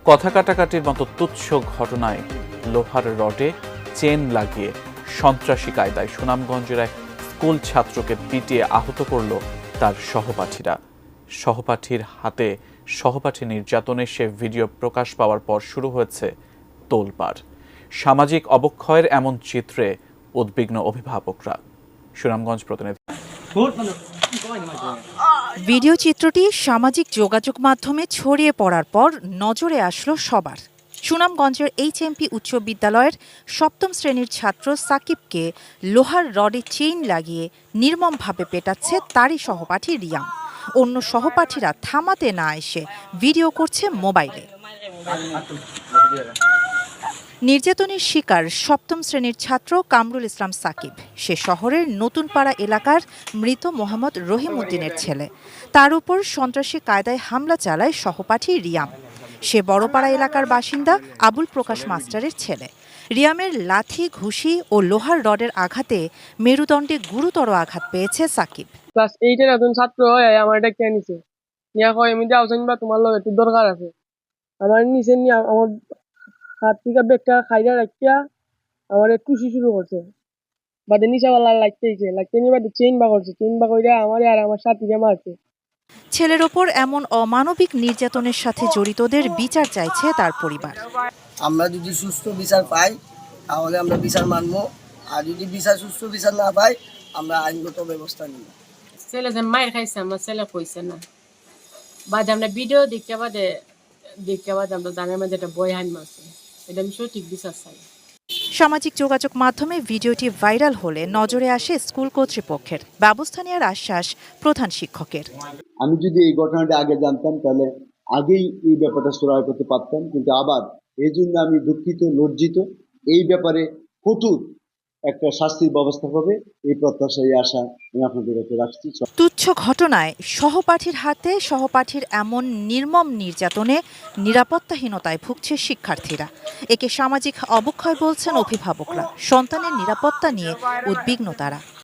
কথা কাটাকাটির মতো তুচ্ছ ঘটনায় লোহার রডে চেন লাগিয়ে সন্ত্রাসী কায়দায় সুনামগঞ্জের এক স্কুল ছাত্রকে পিটিয়ে আহত করল তার সহপাঠীরা। সহপাঠীর হাতে সহপাঠী নির্যাতনের সে ভিডিও প্রকাশ পাওয়ার পর শুরু হয়েছে তোলপাড়। সামাজিক অবক্ষয়ের এমন চিত্রে উদ্বিগ্ন অভিভাবকরা। সুনামগঞ্জ প্রতিনিধি। ভিডিও চিত্রটি সামাজিক যোগাযোগ মাধ্যমে ছড়িয়ে পড়ার পর নজরে আসলো সবার। সুনামগঞ্জের এইচএমপি উচ্চ বিদ্যালয়ের সপ্তম শ্রেণীর ছাত্র সাকিবকে লোহার রডে চেইন লাগিয়ে নির্মমভাবে পেটাচ্ছে তারই সহপাঠী রিয়াম। অন্য সহপাঠীরা থামাতে না এসে ভিডিও করছে মোবাইলে। নির্যাতনের শিকার সপ্তম শ্রেণীর ছাত্র কামরুল ইসলাম সাকিব। সে শহরের নতুনপাড়া এলাকার মৃত মোহাম্মদ রহিম উদ্দিনের ছেলে। তার উপর সন্ত্রাসী কায়দায় হামলা চালায় সহপাঠী রিয়াম। সে বড়পাড়া এলাকার বাসিন্দা আবুল প্রকাশ মাস্টারের ছেলে। রিয়ামের লাথি, ঘুষি ও লোহার রডের আঘাতে মেরুদণ্ডে গুরুতর আঘাত পেয়েছে সাকিব। ক্লাস 8 এর একজন ছাত্র আমার এটা কে নিছে নিয়া কয় আমি যাওছেন বা তোমার লগে একটু দরকার আছে। আমার নিচে নিয়ে আমার হাত থেকে ব্যাগটা খাইরা রাখিয়া আমার টুসি শুরু করছে। বাদে নিচাওয়ালা লাগতে নিয়ে বাদে চেইন বা করছে। চেইন বা কইরা আমার আর আমার সাথীকে মারছে। ছেলের ওপর এমন অমানবিক নির্যাতনের সাথে জড়িতদের বিচার চাইছে তার পরিবার। আমরা যদি সুস্থ বিচার পাই তাহলে আমরা বিচার মানব, আর যদি সুস্থ বিচার না পাই আমরা আইনগত ব্যবস্থা নিব। ছেলে যে মায়ের খাইছে আমার ছেলে কইছে না, বাদে আমরা ভিডিও দেখতে বাদে আমরা জানার মধ্যে একটা বই হান মারছে। এটা আমি সঠিক বিচার চাই। সামাজিক যোগাযোগ মাধ্যমে ভিডিওটি ভাইরাল হলে নজরে আসে স্কুল কর্তৃপক্ষের। ব্যবস্থা নেওয়ার আশ্বাস প্রধান শিক্ষকের। আমি যদি এই ঘটনাটা আগে জানতাম তাহলে আগেই এই ব্যাপারটা সুরাহা করতে পারতাম, কিন্তু আবার এই জন্য আমি দুঃখিত, লজ্জিত। এই ব্যাপারে কঠোর একটা শাস্তির ব্যবস্থা হবে এই প্রত্যাশা, এই আশা আমি আপনাদের কাছে রাখছি। তুচ্ছ ঘটনায় সহপাঠীর হাতে সহপাঠীর এমন নির্মম নির্যাতনে নিরাপত্তাহীনতায় ভুগছে শিক্ষার্থীরা। একে সামাজিক অবক্ষয় বলছেন অভিভাবকরা। সন্তানের নিরাপত্তা নিয়ে উদ্বিগ্ন তারা।